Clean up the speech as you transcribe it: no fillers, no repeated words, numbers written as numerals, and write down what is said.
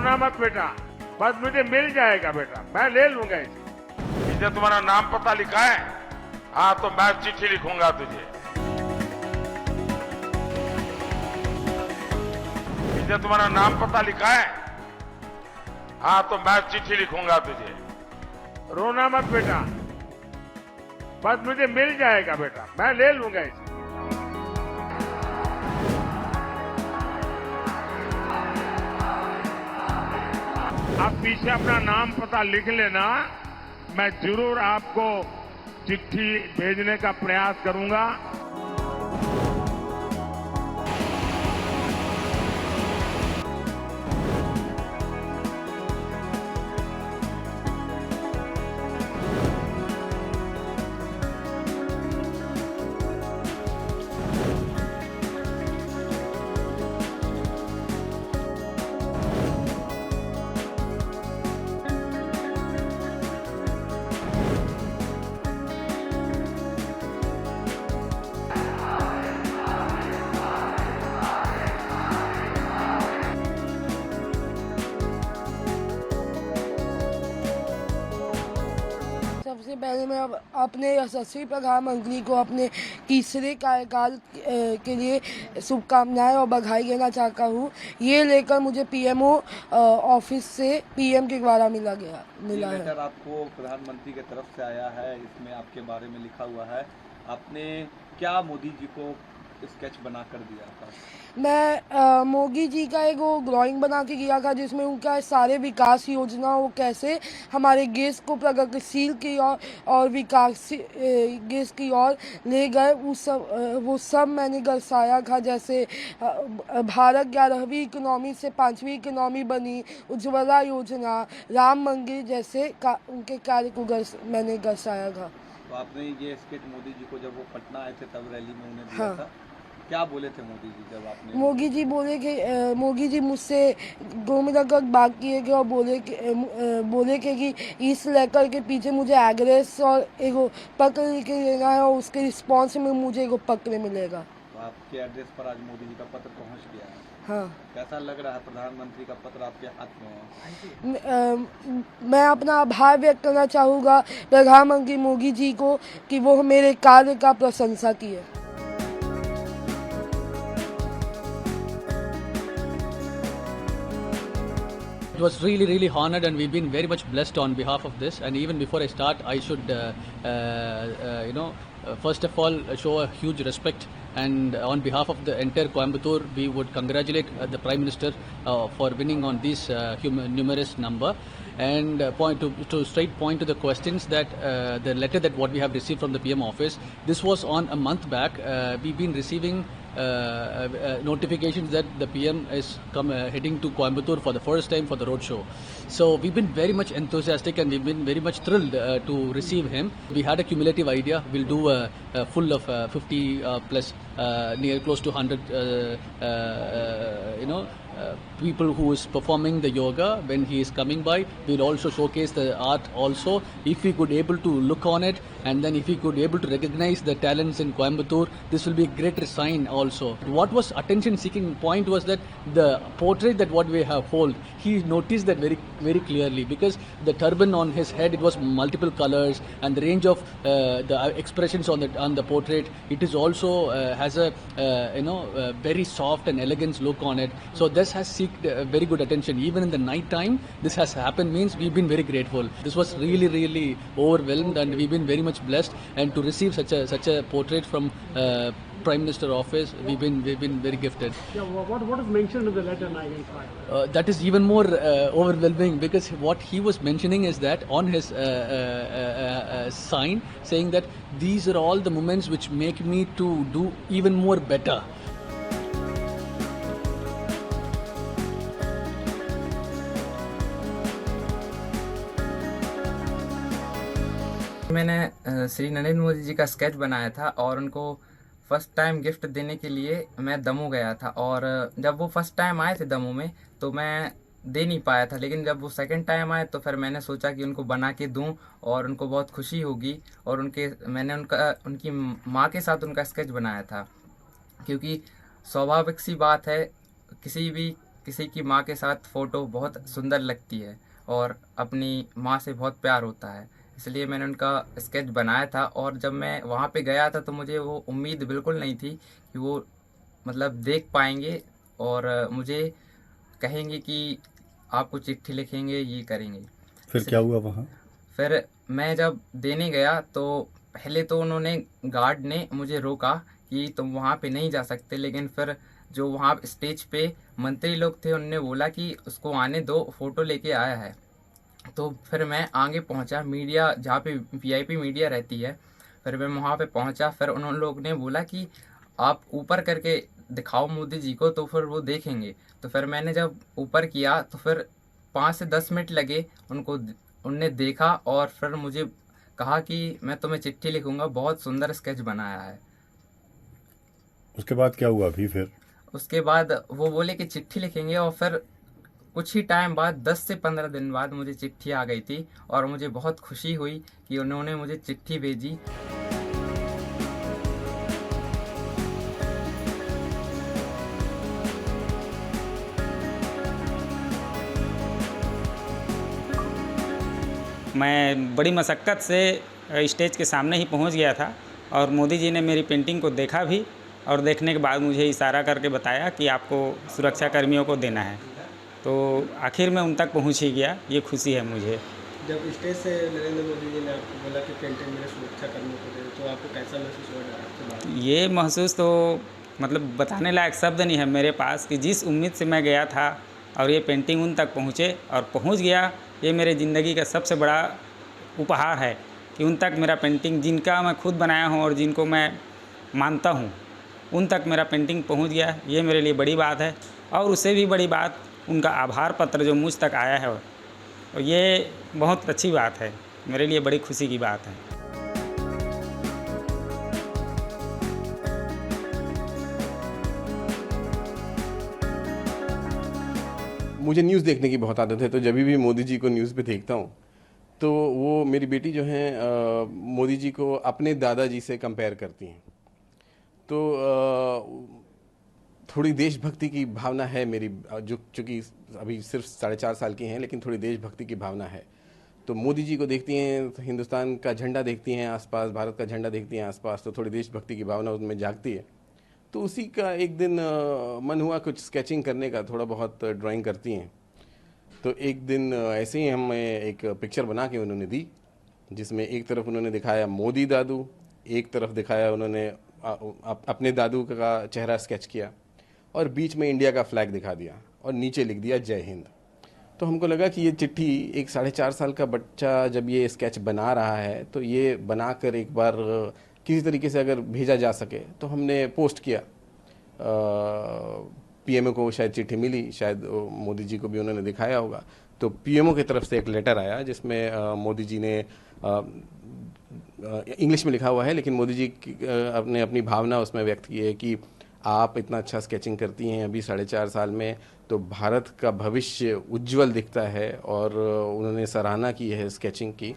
रोना मत बेटा, बस मुझे मिल जाएगा बेटा, मैं ले लूंगा इसे। इसे तुम्हारा नाम पता लिखा है? हाँ तो मैं चिट्ठी लिखूंगा तुझे। इसे तुम्हारा नाम पता लिखा है? हाँ तो मैं चिट्ठी लिखूंगा तुझे। रोना मत बेटा, बस मुझे मिल जाएगा बेटा, मैं ले लूंगा इसे। आप पीछे अपना नाम पता लिख लेना, मैं जरूर आपको चिट्ठी भेजने का प्रयास करूंगा। सबसे पहले मैं अपने यशस्वी प्रधानमंत्री को अपने तीसरे कार्यकाल के लिए शुभकामनाएं और बधाई देना चाहता हूँ। ये लेकर मुझे पीएमओ ऑफिस से पीएम के द्वारा मिला है। लेटर आपको प्रधानमंत्री की तरफ से आया है, इसमें आपके बारे में लिखा हुआ है। आपने क्या मोदी जी को स्केच बना कर दिया था? मैं मोदी जी का एक वो ड्राइंग बना के किया था, जिसमें उनका सारे विकास योजना वो कैसे हमारे देश को प्रगतिशील की और विकास देश की ओर ले गए, वो सब मैंने दर्शाया था। जैसे भारत 11वीं इकोनॉमी से 5वीं इकोनॉमी बनी, उज्ज्वला योजना, राम मंदिर जैसे उनके कार्य को मैंने दर्शाया था। तो आपने ये स्केच मोदी जी को जब वो पटना आए थे तब रैली में उन्हें दिया था, क्या बोले थे मोदी जी जब आपने? मोदी जी मुझसे 2 मिनट तक बात किए थे और बोले कि इस लेकर के पीछे मुझे एड्रेस और एगो पत्र लिख के देना है और उसके रिस्पॉन्स में मुझे एगो पत्र मिलेगा। तो आपके एड्रेस पर आज मोदी जी का पत्र पहुंच गया है। हाँ। कैसा लग रहा है प्रधानमंत्री का पत्र आपके हाथ में है? मैं अपना आभार व्यक्त करना चाहूँगा प्रधानमंत्री मोदी जी को कि वो मेरे कार्य का प्रशंसा किए। It was really honored, and we've been very much blessed on behalf of this. And even before I start, I should, first of all, show a huge respect. And on behalf of the entire Coimbatore, we would congratulate the Prime Minister for winning on this numerous number. And to straight point to the questions that the letter that what we have received from the PM office, this was on a month back. We've been receiving notifications that the PM is heading to Coimbatore for the first time for the road show. So we've been very much enthusiastic and we've been very much thrilled to receive him. We had a cumulative idea. We'll do a full of 50 plus, near close to 100 people who is performing the yoga when he is coming by. We'll also showcase the art also. If we could able to look on it, and then if we could able to recognize the talents in Coimbatore, this will be a great sign also. What was attention seeking point was that the portrait that what we have hold, he noticed that very clearly, because the turban on his head, it was multiple colors, and the range of the expressions on the portrait, it is also has a very soft and elegant look on it. So this has seeked very good attention. Even in the night time, this has happened means we've been very grateful. This was really overwhelmed, and we've been very much blessed. And to receive such a portrait from Prime Minister office, we've been very gifted. Yeah, what is mentioned in the letter, Nagan? That is even more overwhelming, because what he was mentioning is that on his sign saying that these are all the moments which make me to do even more better. मैंने श्री नरेंद्र मोदी जी का sketch बनाया था और उनको first time gift देने के लिए मैं दमोह गया था। और जब वो फर्स्ट टाइम आए थे दमोह में तो मैं दे नहीं पाया था, लेकिन जब वो सेकंड टाइम आए तो फिर मैंने सोचा कि उनको बना के दूं और उनको बहुत खुशी होगी। और मैंने उनकी माँ के साथ उनका स्केच बनाया था, क्योंकि स्वाभाविक सी बात है, किसी भी किसी की माँ के साथ फ़ोटो बहुत सुंदर लगती है और अपनी माँ से बहुत प्यार होता है, इसलिए मैंने उनका स्केच बनाया था। और जब मैं वहाँ पे गया था तो मुझे वो उम्मीद बिल्कुल नहीं थी कि वो मतलब देख पाएंगे और मुझे कहेंगे कि आपको चिट्ठी लिखेंगे, ये करेंगे। फिर क्या हुआ वहाँ? फिर मैं जब देने गया तो पहले तो उन्होंने गार्ड ने मुझे रोका कि तुम वहाँ पे नहीं जा सकते, लेकिन फिर जो वहाँ स्टेज पे मंत्री लोग थे उनने बोला कि उसको आने दो, फोटो लेके आया है। तो फिर मैं आगे पहुँचा, मीडिया जहाँ पे वीआईपी मीडिया रहती है, फिर मैं वहाँ पे पहुँचा। फिर उन लोग ने बोला कि आप ऊपर करके दिखाओ मोदी जी को, तो फिर वो देखेंगे। तो फिर मैंने जब ऊपर किया तो फिर 5 से 10 मिनट लगे उनने देखा और फिर मुझे कहा कि मैं तुम्हें चिट्ठी लिखूंगा, बहुत सुंदर स्केच बनाया है। उसके बाद क्या हुआ अभी फिर? उसके बाद वो बोले कि चिट्ठी लिखेंगे और फिर कुछ ही टाइम बाद 10 से 15 दिन बाद मुझे चिट्ठी आ गई थी और मुझे बहुत खुशी हुई कि उन्होंने मुझे चिट्ठी भेजी। मैं बड़ी मशक्क़त से स्टेज के सामने ही पहुंच गया था और मोदी जी ने मेरी पेंटिंग को देखा भी और देखने के बाद मुझे इशारा करके बताया कि आपको सुरक्षा कर्मियों को देना है। तो आखिर में उन तक पहुंच ही गया, ये खुशी है मुझे। जब स्टेज से नरेंद्र मोदी जी ने आपको बोला कि पेंटिंग मेरे सुरक्षा कर्मियों को दे, तो आपको कैसा महसूस हो रहा है? ये महसूस तो मतलब बताने लायक शब्द नहीं है मेरे पास कि जिस उम्मीद से मैं गया था और ये पेंटिंग उन तक पहुँचे और पहुँच गया, ये मेरे ज़िंदगी का सबसे बड़ा उपहार है कि उन तक मेरा पेंटिंग, जिनका मैं खुद बनाया हूँ और जिनको मैं मानता हूँ, उन तक मेरा पेंटिंग पहुँच गया। ये मेरे लिए बड़ी बात है। और उससे भी बड़ी बात उनका आभार पत्र जो मुझ तक आया है, और ये बहुत अच्छी बात है, मेरे लिए बड़ी खुशी की बात है। मुझे न्यूज़ देखने की बहुत आदत है, तो जब भी मोदी जी को न्यूज़ पे देखता हूँ तो वो मेरी बेटी जो है मोदी जी को अपने दादाजी से कंपेयर करती हैं। तो थोड़ी देशभक्ति की भावना है मेरी, जो चूँकि अभी सिर्फ 4.5 साल की हैं, लेकिन थोड़ी देशभक्ति की भावना है। तो मोदी जी को देखती हैं तो हिंदुस्तान का झंडा देखती हैं आसपास, भारत का झंडा देखती हैं आसपास, तो थोड़ी देशभक्ति की भावना उनमें जागती है। तो उसी का एक दिन मन हुआ कुछ स्केचिंग करने का, थोड़ा बहुत ड्राइंग करती हैं। तो एक दिन ऐसे ही हमें एक पिक्चर बना के उन्होंने दी, जिसमें एक तरफ उन्होंने दिखाया मोदी दादू, एक तरफ दिखाया उन्होंने अपने दादू का चेहरा स्केच किया और बीच में इंडिया का फ्लैग दिखा दिया और नीचे लिख दिया जय हिंद। तो हमको लगा कि ये चिट्ठी एक 4.5 साल का बच्चा जब ये स्केच बना रहा है तो ये बनाकर एक बार किसी तरीके से अगर भेजा जा सके, तो हमने पोस्ट किया। पीएमओ को शायद चिट्ठी मिली, शायद मोदी जी को भी उन्होंने दिखाया होगा। तो पीएमओ की तरफ से एक लेटर आया जिसमें मोदी जी ने इंग्लिश में लिखा हुआ है, लेकिन मोदी जी ने अपनी भावना उसमें व्यक्त की है कि आप इतना अच्छा स्केचिंग करती हैं अभी 4.5 साल में, तो भारत का भविष्य उज्जवल दिखता है, और उन्होंने सराहना की है स्केचिंग की।